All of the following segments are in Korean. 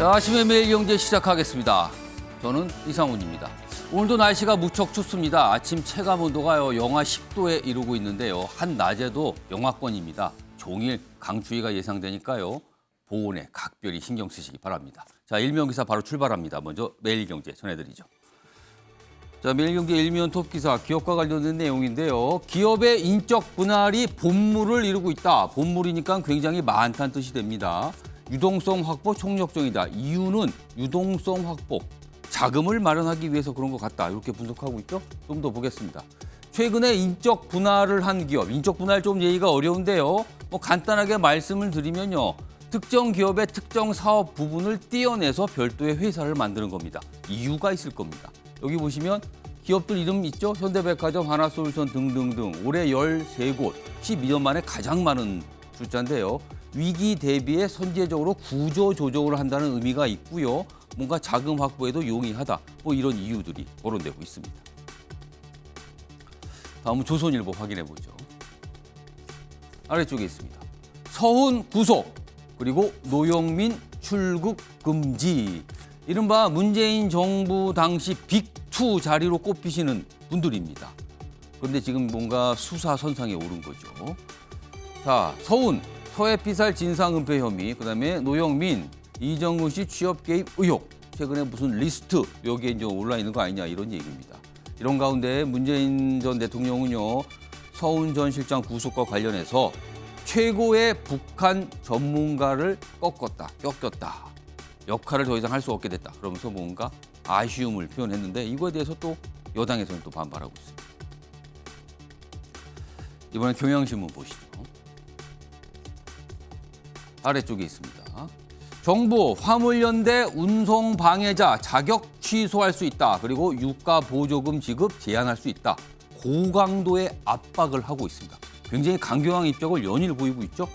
자, 아침에 매일경제 시작하겠습니다. 저는 이상훈입니다. 오늘도 날씨가 무척 춥습니다. 아침 체감 온도가요 영하 10도에 이르고 있는데요. 한낮에도 영하권입니다. 종일 강추위가 예상되니까요. 보온에 각별히 신경 쓰시기 바랍니다. 자, 일면기사 바로 출발합니다. 먼저 매일경제 전해드리죠. 자, 매일경제 일면 톱기사 기업과 관련된 내용인데요. 기업의 인적 분할이 본물을 이루고 있다. 본물이니까 굉장히 많다는 뜻이 됩니다. 유동성 확보 총력정이다. 이유는 유동성 확보, 자금을 마련하기 위해서 그런 것 같다. 이렇게 분석하고 있죠. 좀 더 보겠습니다. 최근에 인적 분할을 한 기업, 인적 분할 좀 얘기가 어려운데요. 간단하게 말씀을 드리면요. 특정 기업의 특정 사업 부분을 떼어내서 별도의 회사를 만드는 겁니다. 이유가 있을 겁니다. 여기 보시면 기업들 이름 있죠? 현대백화점, 하나솔루션 등등등. 올해 13곳, 12년 만에 가장 많은 숫자인데요. 위기 대비에 선제적으로 구조 조정을 한다는 의미가 있고요. 뭔가 자금 확보에도 용이하다. 이런 이유들이 거론되고 있습니다. 다음은 조선일보 확인해 보죠. 아래쪽에 있습니다. 서훈 구속, 그리고 노영민 출국 금지. 이른바 문재인 정부 당시 빅2 자리로 꼽히시는 분들입니다. 그런데 지금 뭔가 수사 선상에 오른 거죠. 자, 서훈, 서해피살 진상은폐 혐의, 그다음에 노영민, 이정훈 씨 취업 개입 의혹. 최근에 무슨 리스트 여기에 이제 올라 있는 거 아니냐 이런 얘기입니다. 이런 가운데 문재인 전 대통령은요, 서훈 전 실장 구속과 관련해서 최고의 북한 전문가를 꺾였다. 역할을 더 이상 할 수 없게 됐다. 그러면서 뭔가 아쉬움을 표현했는데 이거에 대해서 또 여당에서는 또 반발하고 있습니다. 이번엔 경향신문 보시죠. 아래쪽에 있습니다. 정부 화물연대 운송 방해자 자격 취소할 수 있다. 그리고 유가 보조금 지급 제한할 수 있다. 고강도의 압박을 하고 있습니다. 굉장히 강경한 입장을 연일 보이고 있죠.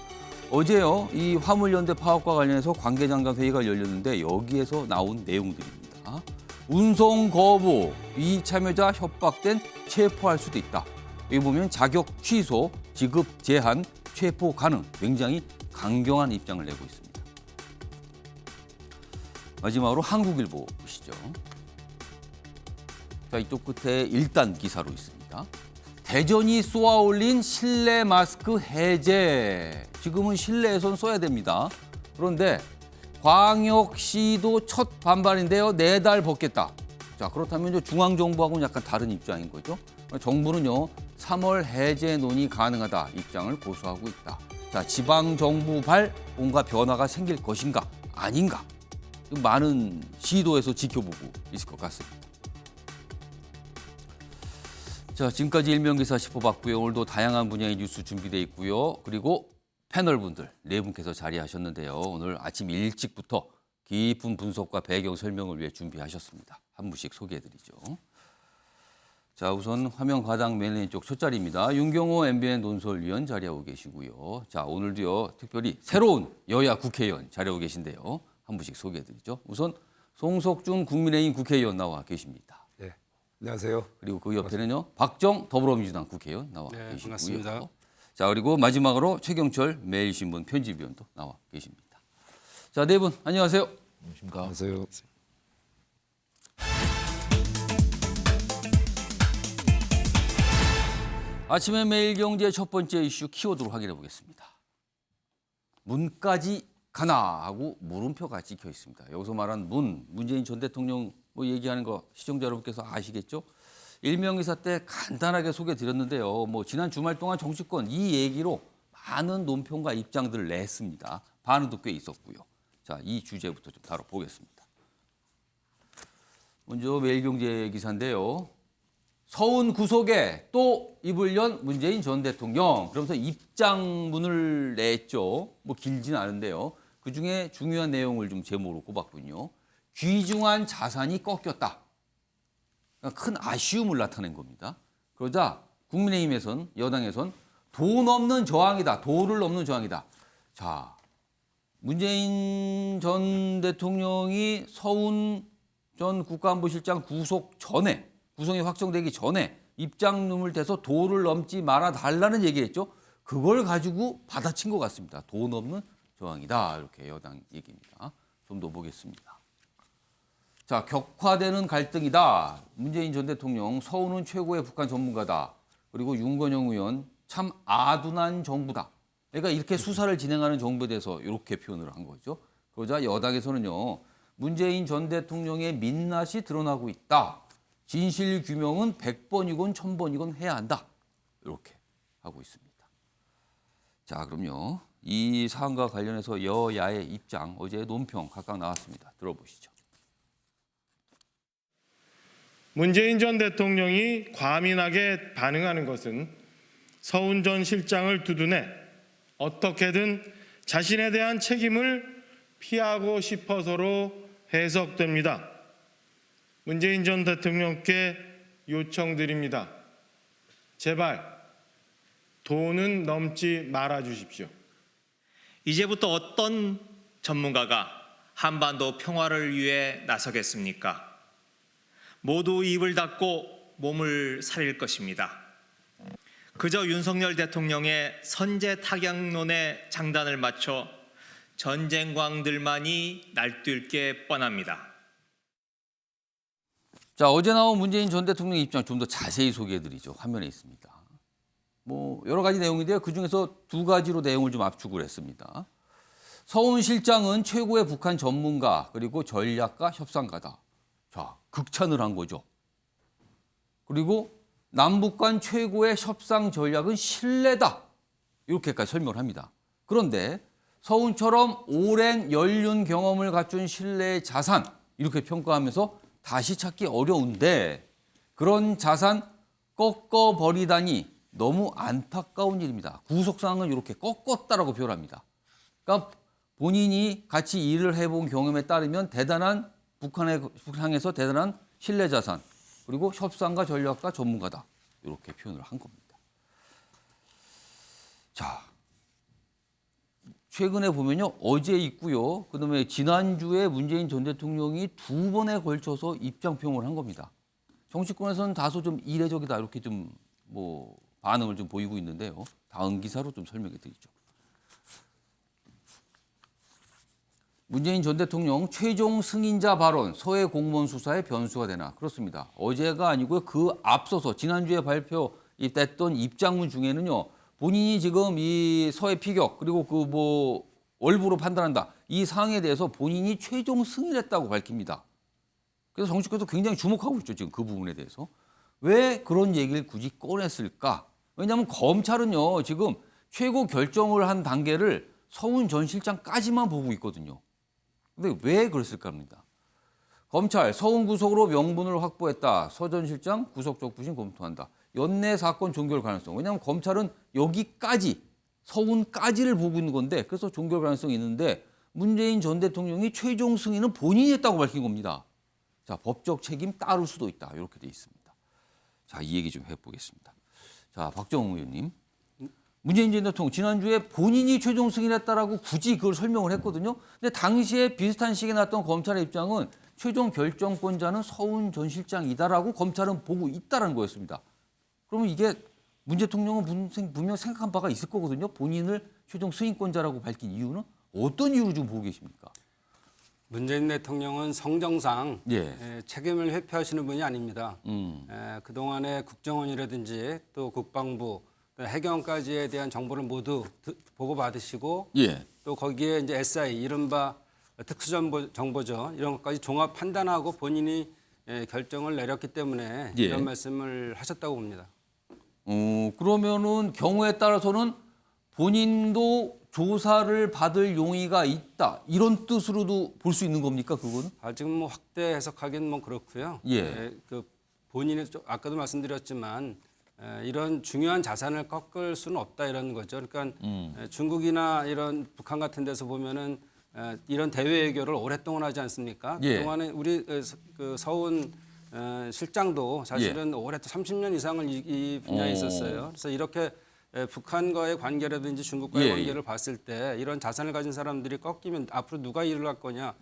어제요, 이 화물연대 파업과 관련해서 관계장관 회의가 열렸는데 여기에서 나온 내용들입니다. 운송 거부, 이 참여자 협박된 체포할 수도 있다. 여기 보면 자격 취소, 지급 제한, 체포 가능. 굉장히 강경한 입장을 내고 있습니다. 마지막으로 한국일보 보시죠. 자, 이쪽 끝에 1단 기사로 있습니다. 대전이 쏘아올린 실내 마스크 해제. 지금은 실내에선 써야 됩니다. 그런데 광역시도 첫 반발인데요. 4달 벗겠다. 자, 그렇다면 중앙정부하고는 약간 다른 입장인 거죠. 정부는요, 3월 해제 논의 가능하다 입장을 고수하고 있다. 자, 지방정부발 뭔가 변화가 생길 것인가 아닌가. 많은 시도에서 지켜보고 있을 것 같습니다. 자, 지금까지 일면기사 짚어봤고요. 오늘도 다양한 분야의 뉴스 준비되어 있고요. 그리고 패널분들 4분께서 자리하셨는데요. 오늘 아침 일찍부터 깊은 분석과 배경 설명을 위해 준비하셨습니다. 한 분씩 소개해드리죠. 자, 우선 화면 가장 맨 왼쪽 첫 자리입니다. 윤경호 MBN 논설위원 자리하고 계시고요. 자, 오늘도요, 특별히 새로운 여야 국회의원 자리하고 계신데요. 한 분씩 소개해드리죠. 우선 송석준 국민의힘 국회의원 나와 계십니다. 네, 안녕하세요. 그리고 그 옆에는요, 박정 더불어민주당 국회의원 나와 계시고요. 반갑습니다. 자, 그리고 마지막으로 최경철 매일신문 편집위원도 나와 계십니다. 자, 4분 안녕하세요. 안녕하십니까. 안녕하세요. 아침에 매일경제 첫 번째 이슈 키워드로 확인해 보겠습니다. 문까지 가나 하고 물음표가 찍혀 있습니다. 여기서 말한 문재인 전 대통령 얘기하는 거 시청자 여러분께서 아시겠죠? 일명기사 때 간단하게 소개드렸는데요. 지난 주말 동안 정치권 이 얘기로 많은 논평과 입장들을 냈습니다. 반응도 꽤 있었고요. 자, 이 주제부터 좀 다뤄보겠습니다. 먼저 매일경제 기사인데요. 서훈 구속에 또 입을 연 문재인 전 대통령. 그러면서 입장문을 냈죠. 길진 않은데요. 그중에 중요한 내용을 좀 제목으로 꼽았군요. 귀중한 자산이 꺾였다. 큰 아쉬움을 나타낸 겁니다. 그러자 국민의힘에선, 여당에선 돈 없는 저항이다. 도를 넘는 저항이다. 자, 문재인 전 대통령이 서훈 전 국가안보실장 구속 전에, 구속이 확정되기 전에 입장문을 대서 도를 넘지 말아 달라는 얘기했죠. 그걸 가지고 받아친 것 같습니다. 돈 없는 저항이다. 이렇게 여당 얘기입니다. 좀 더 보겠습니다. 자, 격화되는 갈등이다. 문재인 전 대통령, 서훈은 최고의 북한 전문가다. 그리고 윤건영 의원, 참 아둔한 정부다. 그러니까 이렇게 수사를 진행하는 정부에 대해서 이렇게 표현을 한 거죠. 그러자 여당에서는요, 문재인 전 대통령의 민낯이 드러나고 있다. 진실 규명은 100번이건 1000번이건 해야 한다. 이렇게 하고 있습니다. 자, 그럼요. 이 사안과 관련해서 여야의 입장, 어제 논평 각각 나왔습니다. 들어보시죠. 문재인 전 대통령이 과민하게 반응하는 것은 서훈 전 실장을 두둔해 어떻게든 자신에 대한 책임을 피하고 싶어서로 해석됩니다. 문재인 전 대통령께 요청드립니다. 제발 도는 넘지 말아 주십시오. 이제부터 어떤 전문가가 한반도 평화를 위해 나서겠습니까? 모두 입을 닫고 몸을 사릴 것입니다. 그저 윤석열 대통령의 선제 타격론에 장단을 맞춰 전쟁광들만이 날뛸 게 뻔합니다. 자, 어제 나온 문재인 전 대통령 입장 좀 더 자세히 소개해드리죠. 화면에 있습니다. 뭐 여러 가지 내용인데요. 그중에서 두 가지로 내용을 좀 압축을 했습니다. 서훈 실장은 최고의 북한 전문가 그리고 전략가 협상가다. 자, 극찬을 한 거죠. 그리고 남북 간 최고의 협상 전략은 신뢰다. 이렇게까지 설명을 합니다. 그런데 서훈처럼 오랜 연륜 경험을 갖춘 신뢰의 자산 이렇게 평가하면서 다시 찾기 어려운데 그런 자산 꺾어버리다니 너무 안타까운 일입니다. 구속상은 이렇게 꺾었다라고 표현합니다. 그러니까 본인이 같이 일을 해본 경험에 따르면 대단한 북한에서 대단한 신뢰 자산 그리고 협상가 전략가 전문가다. 이렇게 표현을 한 겁니다. 자, 최근에 보면요. 어제 있고요. 그다음에 지난주에 문재인 전 대통령이 두 번에 걸쳐서 입장표명을 한 겁니다. 정치권에서는 다소 좀 이례적이다. 이렇게 좀 뭐 반응을 좀 보이고 있는데요. 다음 기사로 좀 설명해 드리죠. 문재인 전 대통령 최종 승인자 발언 서해 공무원 수사에 변수가 되나? 그렇습니다. 어제가 아니고요. 그 앞서서 지난주에 발표됐던 입장문 중에는요. 본인이 지금 이 서해 피격 그리고 그 뭐 월부로 판단한다. 이 사항에 대해서 본인이 최종 승인했다고 밝힙니다. 그래서 정치권에서 굉장히 주목하고 있죠. 지금 그 부분에 대해서. 왜 그런 얘기를 굳이 꺼냈을까? 왜냐하면 검찰은요. 지금 최고 결정을 한 단계를 서훈 전 실장까지만 보고 있거든요. 근데 왜 그랬을까 합니다. 검찰 서훈 구속으로 명분을 확보했다. 서 전 실장 구속적 부심 검토한다. 연내 사건 종결 가능성. 왜냐하면 검찰은 여기까지 서훈까지를 보고 있는 건데 그래서 종결 가능성이 있는데 문재인 전 대통령이 최종 승인은 본인이 했다고 밝힌 겁니다. 자, 법적 책임 따를 수도 있다. 이렇게 돼 있습니다. 자, 이 얘기 좀 해보겠습니다. 자, 박정우 의원님. 문재인 전 대통령 지난주에 본인이 최종 승인했다라고 굳이 그걸 설명을 했거든요. 근데 당시에 비슷한 시기에 나왔던 검찰의 입장은 최종 결정권자는 서훈 전 실장이다라고 검찰은 보고 있다는 거였습니다. 그러면 이게 문 대통령은 분명 생각한 바가 있을 거거든요. 본인을 최종 승인권자라고 밝힌 이유는 어떤 이유로 좀 보고 계십니까? 문재인 대통령은 성정상 예. 책임을 회피하시는 분이 아닙니다. 그동안의 국정원이라든지 또 국방부, 또 해경까지에 대한 정보를 모두 보고받으시고 예. 또 거기에 이제 SI, 이른바 특수정보죠. 이런 것까지 종합 판단하고 본인이 결정을 내렸기 때문에 예. 이런 말씀을 하셨다고 봅니다. 그러면은 경우에 따라서는 본인도 조사를 받을 용의가 있다. 이런 뜻으로도 볼 수 있는 겁니까, 그건? 아직 뭐 확대 해석하기는 뭐 그렇고요. 예. 그 본인이 아까도 말씀드렸지만 이런 중요한 자산을 꺾을 수는 없다 이런 거죠. 그러니까 중국이나 이런 북한 같은 데서 보면은 이런 대외 외교를 오랫동안 하지 않습니까? 예. 그동안에 우리 그 서훈 실장도 사실은 올해 30년 이상을 이 분야에 있었어요. 그래서 이렇게 북한과의 관계라든지 중국과의 예, 관계를 봤을 때 이런 자산을 가진 사람들이 꺾이면 앞으로 누가 일을 할 거냐.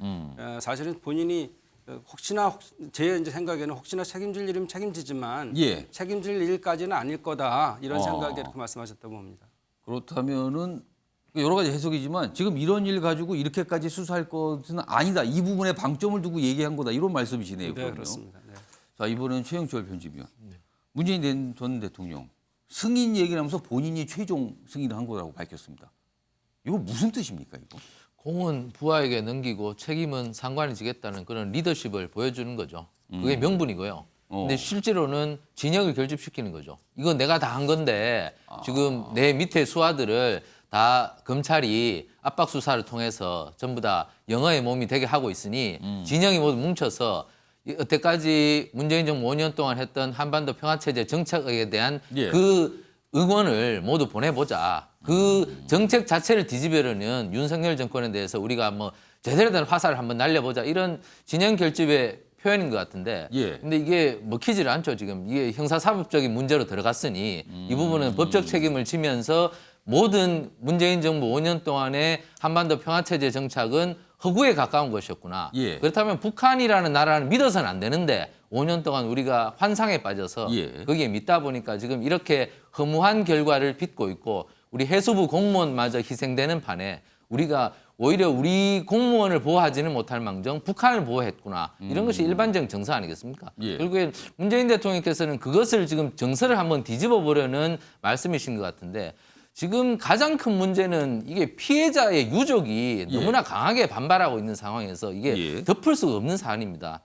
사실은 본인이 혹시나 제 이제 생각에는 혹시나 책임질 일이면 책임지지만 예. 책임질 일까지는 아닐 거다 이런 생각에 이렇게 말씀하셨다고 봅니다. 그렇다면은 여러 가지 해석이지만 지금 이런 일 가지고 이렇게까지 수사할 것은 아니다. 이 부분에 방점을 두고 얘기한 거다. 이런 말씀이시네요. 네, 그러면. 그렇습니다. 네. 자, 이번에는 최영철 편집위원. 문재인 전 대통령 승인 얘기를 하면서 본인이 최종 승인을 한 거라고 밝혔습니다. 이거 무슨 뜻입니까, 이거? 공은 부하에게 넘기고 책임은 상관이 지겠다는 그런 리더십을 보여주는 거죠. 그게 명분이고요. 근데 실제로는 진영을 결집시키는 거죠. 이건 내가 다 한 건데 지금 내 밑에 수하들을 다 검찰이 압박 수사를 통해서 전부 다 영어의 몸이 되게 하고 있으니 진영이 모두 뭉쳐서 여태까지 문재인 정부 5년 동안 했던 한반도 평화체제 정책에 대한 예. 그 응원을 모두 보내보자. 그 정책 자체를 뒤집으려는 윤석열 정권에 대해서 우리가 뭐 제대로 된 화살을 한번 날려보자. 이런 진영 결집의 표현인 것 같은데. 예. 근데 이게 먹히지를 않죠. 지금 이게 형사사법적인 문제로 들어갔으니 이 부분은 법적 책임을 지면서 모든 문재인 정부 5년 동안의 한반도 평화체제 정착은 허구에 가까운 것이었구나. 예. 그렇다면 북한이라는 나라는 믿어서는 안 되는데 5년 동안 우리가 환상에 빠져서 예. 거기에 믿다 보니까 지금 이렇게 허무한 결과를 빚고 있고 우리 해수부 공무원마저 희생되는 판에 우리가 오히려 우리 공무원을 보호하지는 못할 망정 북한을 보호했구나. 이런 것이 일반적 정서 아니겠습니까? 예. 결국엔 문재인 대통령께서는 그것을 지금 정서를 한번 뒤집어 보려는 말씀이신 것 같은데 지금 가장 큰 문제는 이게 피해자의 유족이 예. 너무나 강하게 반발하고 있는 상황에서 이게 예. 덮을 수가 없는 사안입니다.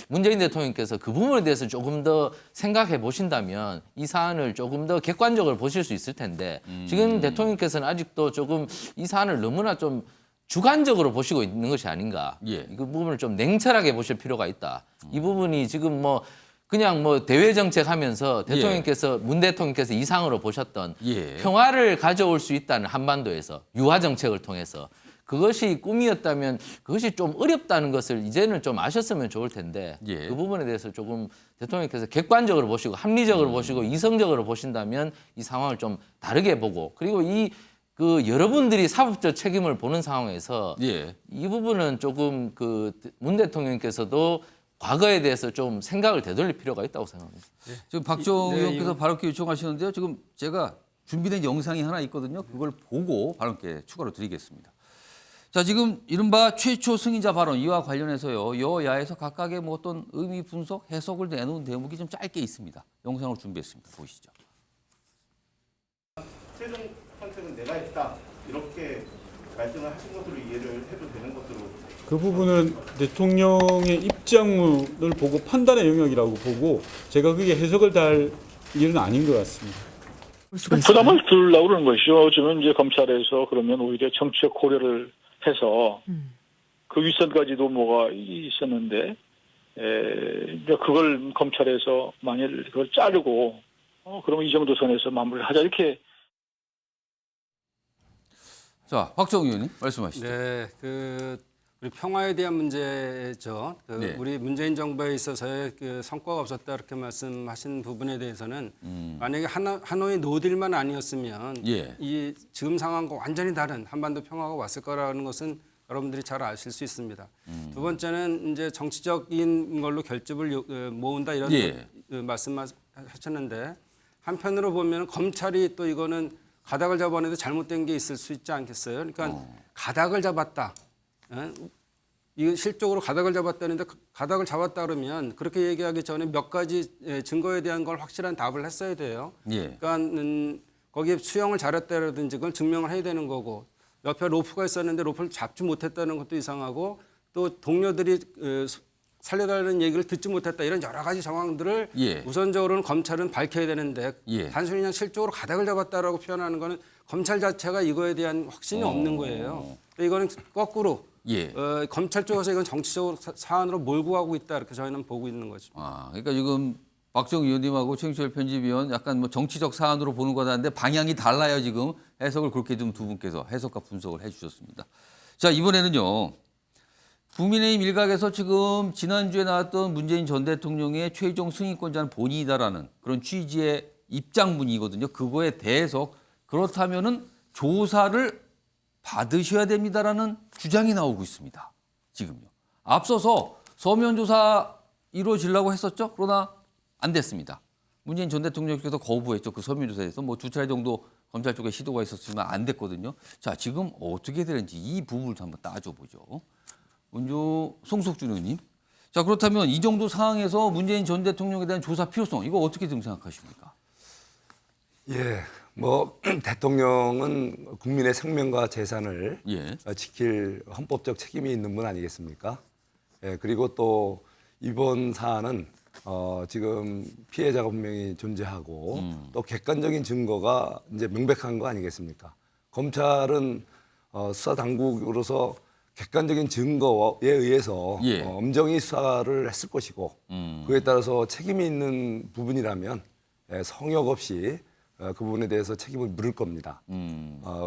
문재인 대통령께서 그 부분에 대해서 조금 더 생각해 보신다면 이 사안을 조금 더 객관적으로 보실 수 있을 텐데 지금 대통령께서는 아직도 조금 이 사안을 너무나 좀 주관적으로 보시고 있는 것이 아닌가. 예. 이 부분을 좀 냉철하게 보실 필요가 있다. 이 부분이 지금 뭐 그냥 뭐 대외 정책 하면서 대통령께서 문 대통령께서 이상으로 보셨던 예. 평화를 가져올 수 있다는 한반도에서 유화 정책을 통해서 그것이 꿈이었다면 그것이 좀 어렵다는 것을 이제는 좀 아셨으면 좋을 텐데 예. 그 부분에 대해서 조금 대통령께서 객관적으로 보시고 합리적으로 보시고 이성적으로 보신다면 이 상황을 좀 다르게 보고 그리고 그 여러분들이 사법적 책임을 보는 상황에서 예. 이 부분은 조금 그 문 대통령께서도 과거에 대해서 좀 생각을 되돌릴 필요가 있다고 생각합니다. 지금 박정 네, 의원께서 발언기 요청하시는데요. 지금 제가 준비된 영상이 하나 있거든요. 그걸 보고 발언기에 추가로 드리겠습니다. 자, 지금 이른바 최초 승인자 발언 이와 관련해서요. 여야에서 각각의 뭐 어떤 의미 분석, 해석을 내놓은 대목이 좀 짧게 있습니다. 영상을 준비했습니다. 보시죠. 최종 선택은 내가 했다 이렇게 말씀을 하신 것으로 이해를 해도 되는 것으로 그 부분은 대통령의 입장문을 보고 판단의 영역이라고 보고 제가 그게 해석을 달 일은 아닌 것 같습니다. 부담을 들으려고 그러는 것이죠. 저는 이제 검찰에서 그러면 오히려 정치적 고려를 해서 그 윗선까지도 뭐가 있었는데 이제 그걸 검찰에서 만일 그걸 자르고 그러면 이 정도 선에서 마무리를 하자 이렇게. 자, 박정 의원님 말씀하시죠. 네, 우리 평화에 대한 문제죠. 네. 우리 문재인 정부에 있어서의 그 성과가 없었다 이렇게 말씀하신 부분에 대해서는 만약에 하노이 노딜만 아니었으면 예. 이 지금 상황과 완전히 다른 한반도 평화가 왔을 거라는 것은 여러분들이 잘 아실 수 있습니다. 두 번째는 이제 정치적인 걸로 결집을 모은다 이런 예. 말씀하셨는데 한편으로 보면 검찰이 또 이거는 가닥을 잡아내도 잘못된 게 있을 수 있지 않겠어요? 그러니까 가닥을 잡았다. 이거 실적으로 가닥을 잡았다는데 가닥을 잡았다 그러면 그렇게 얘기하기 전에 몇 가지 증거에 대한 걸 확실한 답을 했어야 돼요. 예. 그러니까 거기에 수용을 잘했다라든지 그걸 증명을 해야 되는 거고 옆에 로프가 있었는데 로프를 잡지 못했다는 것도 이상하고 또 동료들이 살려달라는 얘기를 듣지 못했다 이런 여러 가지 정황들을 예. 우선적으로는 검찰은 밝혀야 되는데 예. 단순히 그냥 실적으로 가닥을 잡았다라고 표현하는 거는 검찰 자체가 이거에 대한 확신이 없는 거예요. 이거는 거꾸로 예. 검찰 쪽에서 이건 정치적으로 사안으로 몰고 가고 있다 이렇게 저희는 보고 있는 거죠. 아, 그러니까 지금 박정 의원님하고 최영철 편집위원 약간 뭐 정치적 사안으로 보는 거다는데 방향이 달라요 지금 해석을 그렇게 좀 두 분께서 해석과 분석을 해주셨습니다. 자, 이번에는요. 국민의힘 일각에서 지금 지난주에 나왔던 문재인 전 대통령의 최종 승인권자는 본인이다라는 그런 취지의 입장문이거든요. 그거에 대해서 그렇다면은 조사를 받으셔야 됩니다라는 주장이 나오고 있습니다. 지금요. 앞서서 서면 조사 이루어지려고 했었죠. 그러나 안 됐습니다. 문재인 전 대통령께서 거부했죠. 그 서면 조사에서 뭐 2차례 정도 검찰 쪽에 시도가 있었지만 안 됐거든요. 자, 지금 어떻게 되는지 이 부분을 한번 따져보죠. 먼저 송석준 의원님. 자, 그렇다면 이 정도 상황에서 문재인 전 대통령에 대한 조사 필요성 이거 어떻게 좀 생각하십니까? 예, 뭐 대통령은 국민의 생명과 재산을 예. 지킬 헌법적 책임이 있는 분 아니겠습니까? 예, 그리고 또 이번 사안은 지금 피해자가 분명히 존재하고 또 객관적인 증거가 이제 명백한 거 아니겠습니까? 검찰은 수사 당국으로서 객관적인 증거에 의해서 예. 엄정히 수사를 했을 것이고 그에 따라서 책임이 있는 부분이라면 성역 없이 그 부분에 대해서 책임을 물을 겁니다.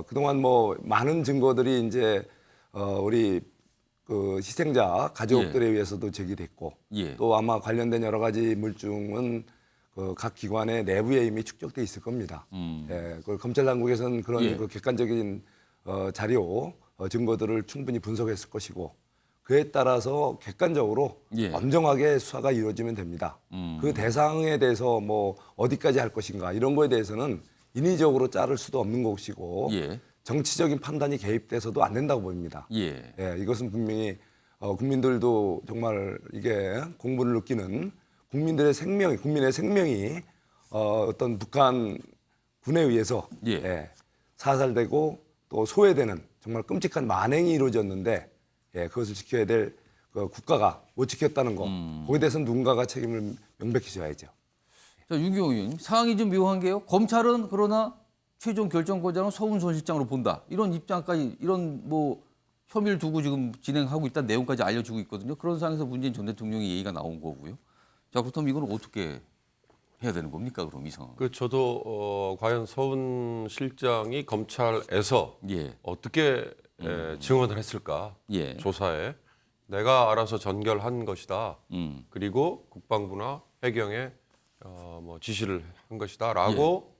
그동안 뭐 많은 증거들이 이제 우리 그 희생자 가족들에 의해서도 제기됐고 예. 또 아마 관련된 여러 가지 물증은 각 기관의 내부에 이미 축적돼 있을 겁니다. 예, 그 검찰 당국에서는 그런 예. 그 객관적인 자료 증거들을 충분히 분석했을 것이고 그에 따라서 객관적으로 예. 엄정하게 수사가 이루어지면 됩니다. 그 대상에 대해서 뭐 어디까지 할 것인가 이런 거에 대해서는 인위적으로 자를 수도 없는 것이고 예. 정치적인 판단이 개입돼서도 안 된다고 보입니다. 예. 예, 이것은 분명히 국민들도 정말 이게 공분을 느끼는 국민들의 생명이 국민의 생명이 어떤 북한 군에 의해서 예. 사살되고 또 소외되는 정말 끔찍한 만행이 이루어졌는데 그것을 지켜야 될 그 국가가 못 지켰다는 거 거기에 대해서는 누군가가 책임을 명백히 져야죠. 자, 윤기호 의원님. 상황이 좀 묘한 게요. 검찰은 그러나 최종 결정권자는 서훈 전 실장으로 본다. 이런 입장까지 이런 뭐 혐의를 두고 지금 진행하고 있다는 내용까지 알려주고 있거든요. 그런 상황에서 문재인 전 대통령의 예의가 나온 거고요. 자, 그렇다면 이건 어떻게 해야 되는 겁니까? 그럼 이 상황. 저도 과연 서훈 실장이 검찰에서 예. 어떻게 증언을 했을까 예. 조사에 내가 알아서 전결한 것이다. 그리고 국방부나 해경에 뭐 지시를 한 것이다라고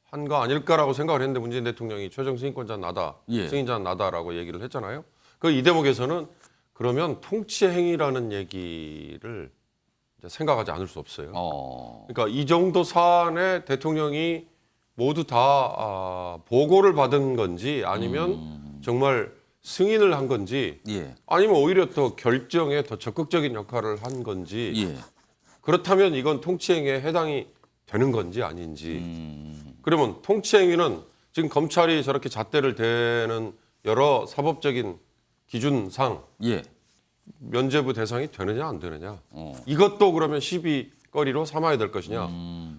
한 거 아닐까라고 생각을 했는데 문재인 대통령이 최종 승인권자는 나다, 예. 승인자는 나다라고 얘기를 했잖아요. 그 이 대목에서는 그러면 통치 행위라는 얘기를 이제 생각하지 않을 수 없어요. 그러니까 이 정도 사안에 대통령이 모두 다 보고를 받은 건지 아니면 정말 승인을 한 건지 예. 아니면 오히려 더 결정에 더 적극적인 역할을 한 건지 예. 그렇다면 이건 통치행위에 해당이 되는 건지 아닌지 그러면 통치행위는 지금 검찰이 저렇게 잣대를 대는 여러 사법적인 기준상 예. 면죄부 대상이 되느냐 안 되느냐 이것도 그러면 시비거리로 삼아야 될 것이냐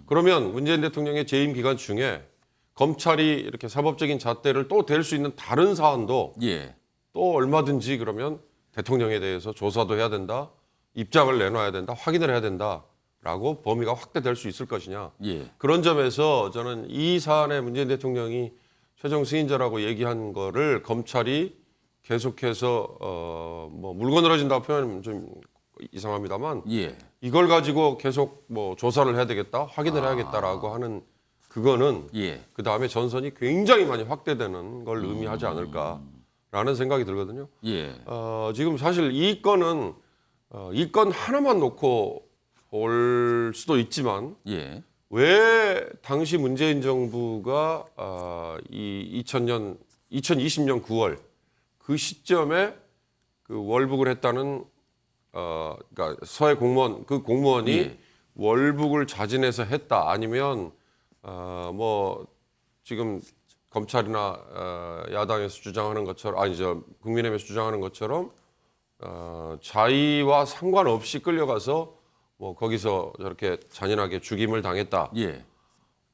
그러면 문재인 대통령의 재임 기간 중에 검찰이 이렇게 사법적인 잣대를 또 댈 수 있는 다른 사안도 예. 또 얼마든지 그러면 대통령에 대해서 조사도 해야 된다 입장을 내놔야 된다 확인을 해야 된다라고 범위가 확대될 수 있을 것이냐 예. 그런 점에서 저는 이 사안에 문재인 대통령이 최종 승인자라고 얘기한 거를 검찰이 계속해서 뭐 물건을 어진다고 표현하면 좀 이상합니다만 예. 이걸 가지고 계속 뭐 조사를 해야 되겠다 확인을 해야겠다라고 하는 그거는 예. 그 다음에 전선이 굉장히 많이 확대되는 걸 의미하지 않을까라는 생각이 들거든요. 예. 지금 사실 이 건은 이 건 하나만 놓고 볼 수도 있지만 예. 왜 당시 문재인 정부가 이 2020년 9월 그 시점에 그 월북을 했다는 그러니까 서해 공무원 그 공무원이 예. 월북을 자진해서 했다 아니면 뭐 지금 검찰이나 야당에서 주장하는 것처럼 아니 저 국민의힘에서 주장하는 것처럼 자의와 상관없이 끌려가서 뭐 거기서 저렇게 잔인하게 죽임을 당했다. 예.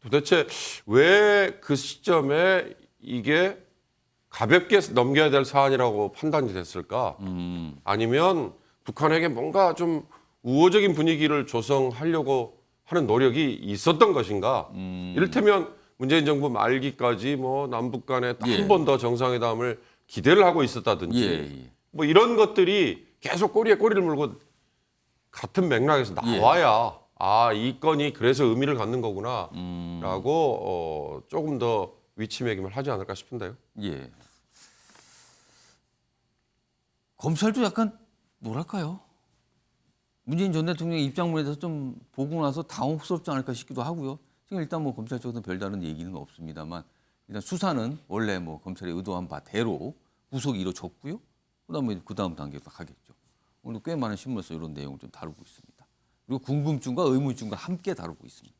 도대체 왜 그 시점에 이게 가볍게 넘겨야 될 사안이라고 판단이 됐을까? 아니면 북한에게 뭔가 좀 우호적인 분위기를 조성하려고 하는 노력이 있었던 것인가? 이를테면 문재인 정부 말기까지 뭐 남북 간에 예. 한 번 더 정상회담을 기대를 하고 있었다든지 예. 뭐 이런 것들이 계속 꼬리에 꼬리를 물고 같은 맥락에서 나와야 이 건이 그래서 의미를 갖는 거구나라고 조금 더 위치매김을 하지 않을까 싶은데요. 예. 검찰도 약간 뭐랄까요? 문재인 전 대통령의 입장문에 대해서 좀 보고 나서 당혹스럽지 않을까 싶기도 하고요. 지금 일단 뭐 검찰 쪽에서는 별다른 얘기는 없습니다만 일단 수사는 원래 뭐 검찰이 의도한 바대로 구속이 이루어졌고요. 그 다음 단계로 가겠죠. 오늘 꽤 많은 신문에서 이런 내용을 좀 다루고 있습니다. 그리고 궁금증과 의문증과 함께 다루고 있습니다.